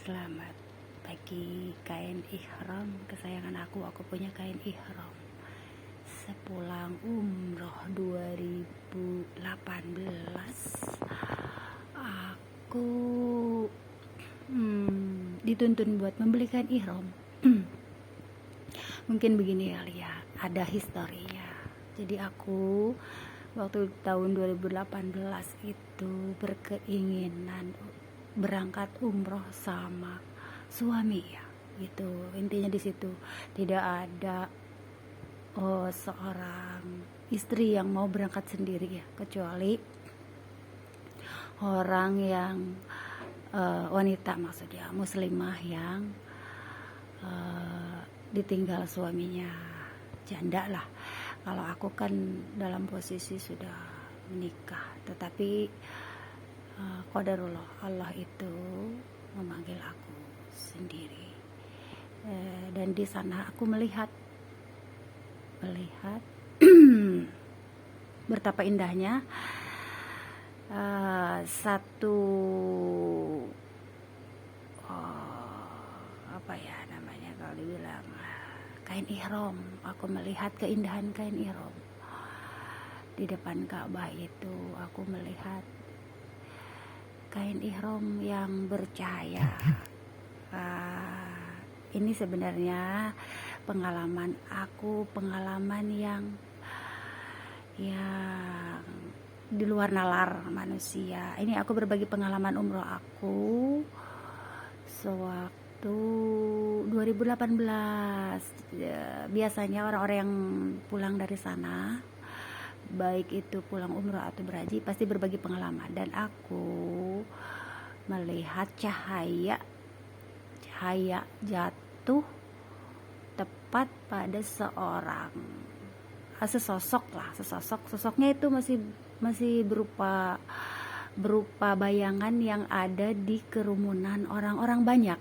Selamat pagi kain ihram kesayangan aku punya kain ihram sepulang umroh 2018. Aku dituntun buat membeli kain ihram. Mungkin begini kali ya, ada historinya. Jadi aku waktu tahun 2018 itu berkeinginan berangkat umroh sama suami ya, gitu intinya. Di situ tidak ada seorang istri yang mau berangkat sendiri ya, kecuali orang yang wanita, maksudnya muslimah yang ditinggal suaminya, janda lah. Kalau aku kan dalam posisi sudah menikah, tetapi qadarullah, Allah itu memanggil aku sendiri. Dan di sana aku melihat betapa indahnya satu apa ya namanya, kalau dibilang kain ihram. Aku melihat keindahan kain ihram di depan Ka'bah itu. Aku melihat kain ihram yang bercahaya. Ini sebenarnya pengalaman aku, pengalaman yang di luar nalar manusia. Ini aku berbagi pengalaman umroh aku sewaktu 2018. Biasanya orang-orang yang pulang dari sana, baik itu pulang umroh atau berhaji, pasti berbagi pengalaman. Dan aku melihat cahaya jatuh tepat pada sosoknya itu masih berupa bayangan yang ada di kerumunan orang-orang banyak.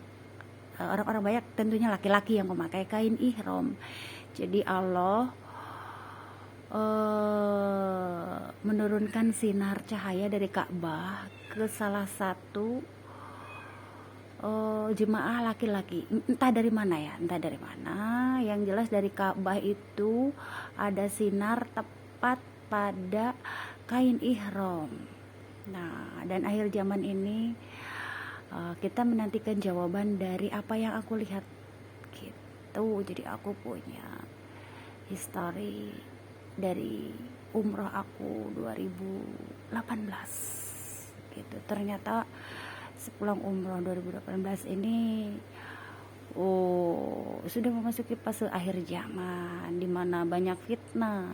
Orang-orang banyak tentunya laki-laki yang memakai kain ihram. Jadi Allah menurunkan sinar cahaya dari Ka'bah ke salah satu jemaah laki-laki, entah dari mana, yang jelas dari Ka'bah itu ada sinar tepat pada kain ihram. Nah, dan akhir zaman ini kita menantikan jawaban dari apa yang aku lihat gitu. Jadi aku punya history dari umroh aku 2018 gitu. Ternyata sepulang umroh 2018 ini sudah memasuki fase akhir zaman, di mana banyak fitnah,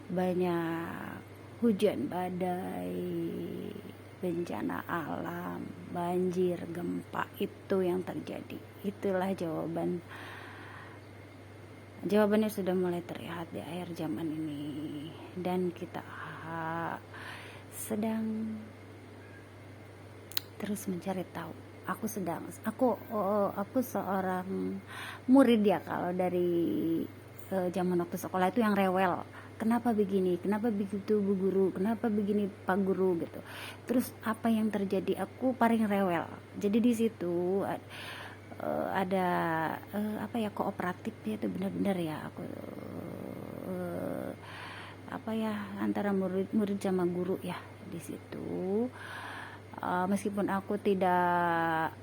banyak hujan badai, bencana alam, banjir, gempa itu yang terjadi. Itulah jawabannya sudah mulai terlihat di akhir zaman ini, dan kita sedang terus mencari tahu. Aku seorang murid ya, kalau dari zaman waktu sekolah itu, yang rewel. Kenapa begini, kenapa begitu Bu Guru, kenapa begini Pak Guru gitu. Terus apa yang terjadi, aku paling rewel. Jadi di situ ada kooperatif ya, itu benar-benar ya. Aku antara murid sama guru ya di situ. Meskipun aku tidak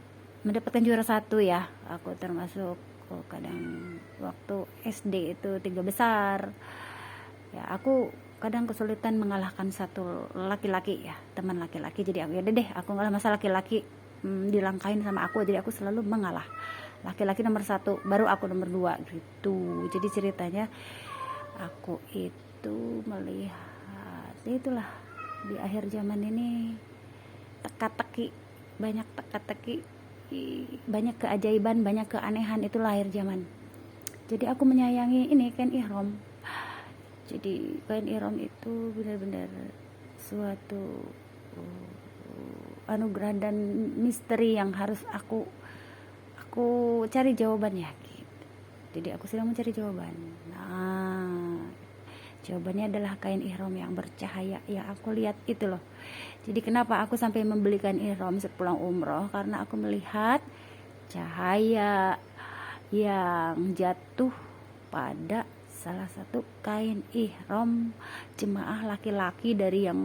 mendapatkan juara satu ya, aku termasuk kadang waktu SD itu 3 besar ya, aku kadang kesulitan mengalahkan satu laki-laki ya, teman laki-laki. Jadi aku aku ngalah masa laki-laki dilangkain sama aku, jadi aku selalu mengalah laki-laki nomor 1, baru aku nomor 2 gitu. Jadi ceritanya aku itu melihat itulah di akhir zaman ini banyak teka-teki, banyak keajaiban, banyak keanehan. Itulah akhir zaman. Jadi aku menyayangi ini kain ihram. Jadi kain ihram itu benar-benar suatu anugerah dan misteri yang harus aku cari jawabannya gitu. Jadi aku sedang mencari jawaban. Nah, Jawabannya adalah kain ihram yang bercahaya yang aku lihat itu loh. Jadi kenapa aku sampai membelikan ihram sepulang umroh? Karena aku melihat cahaya yang jatuh pada salah satu kain ihram jemaah laki-laki dari yang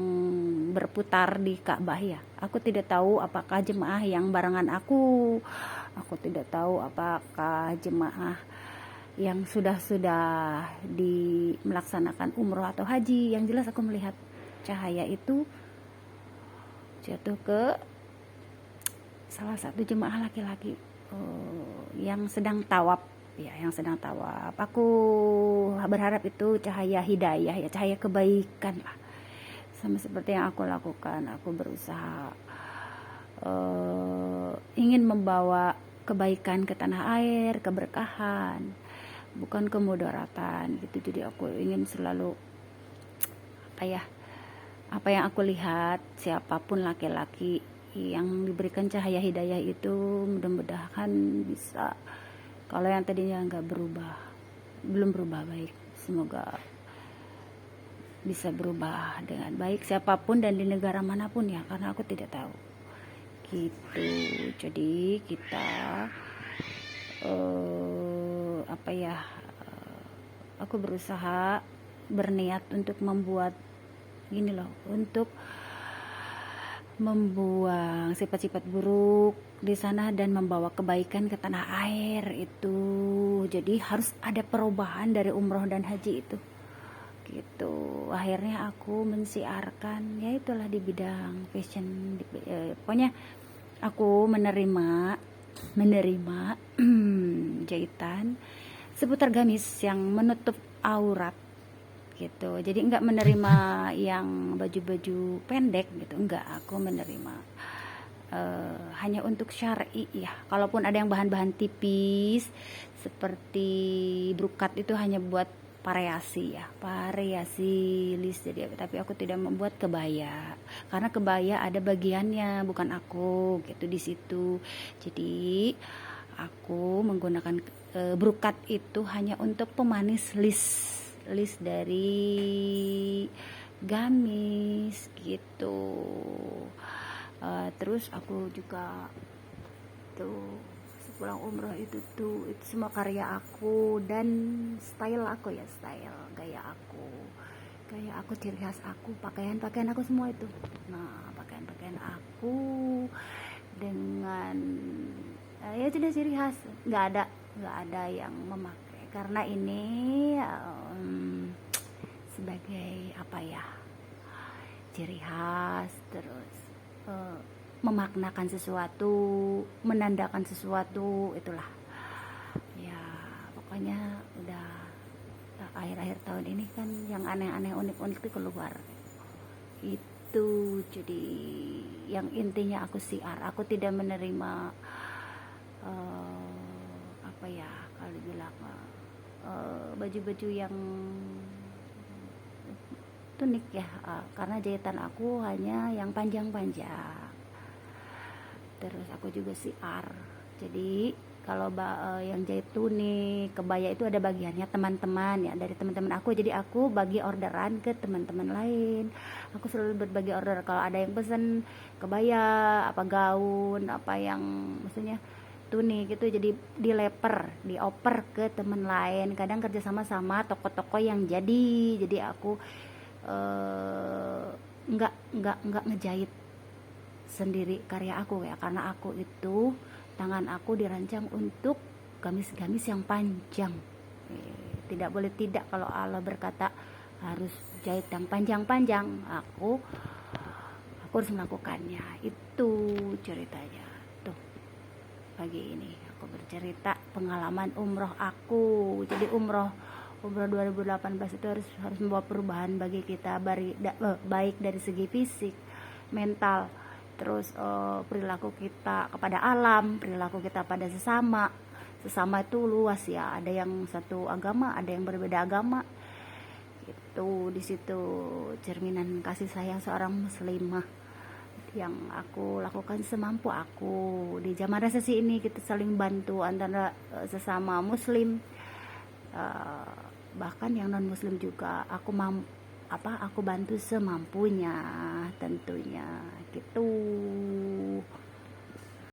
berputar di Ka'bah ya. Aku tidak tahu apakah jemaah yang barengan aku. Aku tidak tahu apakah jemaah yang sudah melaksanakan umroh atau haji. Yang jelas aku melihat cahaya itu jatuh ke salah satu jemaah laki-laki yang sedang tawaf ya, yang sedang tawaf. Aku berharap itu cahaya hidayah ya, cahaya kebaikan lah, sama seperti yang aku lakukan. Aku berusaha ingin membawa kebaikan ke tanah air, keberkahan, bukan kemudaratan gitu. Jadi aku ingin selalu apa yang aku lihat, siapapun laki-laki yang diberikan cahaya hidayah itu mudah-mudahan bisa, kalau yang tadinya belum berubah baik, semoga bisa berubah dengan baik, siapapun dan di negara manapun ya, karena aku tidak tahu gitu. Jadi kita aku berusaha berniat untuk membuat gini loh, untuk membuang sifat-sifat buruk di sana dan membawa kebaikan ke tanah air itu. Jadi harus ada perubahan dari umroh dan haji itu gitu. Akhirnya aku mensiarkan ya itulah di bidang fashion, pokoknya aku menerima jahitan seputar gamis yang menutup aurat gitu. Jadi enggak menerima yang baju-baju pendek gitu, enggak. Aku menerima hanya untuk syar'i ya. Kalaupun ada yang bahan-bahan tipis seperti brokat itu hanya buat variasi ya, variasi list. Jadi tapi aku tidak membuat kebaya karena kebaya ada bagiannya, bukan aku gitu di situ. Jadi aku menggunakan brokat itu hanya untuk pemanis list dari gamis gitu. Terus aku juga tuh sepulang umroh itu semua karya aku dan style aku ya, gaya aku, ciri khas aku, pakaian aku semua itu. Nah, pakaian aku dengan ya sudah ciri khas, nggak ada yang memakai karena ini sebagai ciri khas, terus memaknakan sesuatu, menandakan sesuatu, itulah ya. Pokoknya udah akhir-akhir tahun ini kan yang aneh-aneh, unik-unik itu keluar itu. Jadi yang intinya aku siar, aku tidak menerima kalau bilang baju-baju yang tunik ya, karena jahitan aku hanya yang panjang-panjang. Terus aku juga siar, jadi kalau yang jahit tunik, kebaya itu ada bagiannya teman-teman ya, dari teman-teman aku. Jadi aku bagi orderan ke teman-teman lain. Aku selalu berbagi order kalau ada yang pesen kebaya, gaun, yang maksudnya tunik itu, jadi dioper ke teman lain. Kadang kerja sama toko-toko yang jadi aku nggak ngejahit sendiri karya aku ya, karena aku itu tangan aku dirancang untuk gamis-gamis yang panjang. Tidak boleh tidak, kalau Allah berkata harus jahit yang panjang-panjang, aku harus melakukannya. Itu ceritanya tuh. Pagi ini aku bercerita pengalaman umroh aku. Jadi umroh 2018 itu harus membawa perubahan bagi kita, baik dari segi fisik, mental, terus perilaku kita kepada alam, perilaku kita pada sesama itu luas ya. Ada yang satu agama, ada yang berbeda agama. Itu di situ cerminan kasih sayang seorang muslimah yang aku lakukan semampu aku. Di zaman resesi ini kita saling bantu antara sesama muslim, bahkan yang non muslim juga aku bantu semampunya tentunya gitu.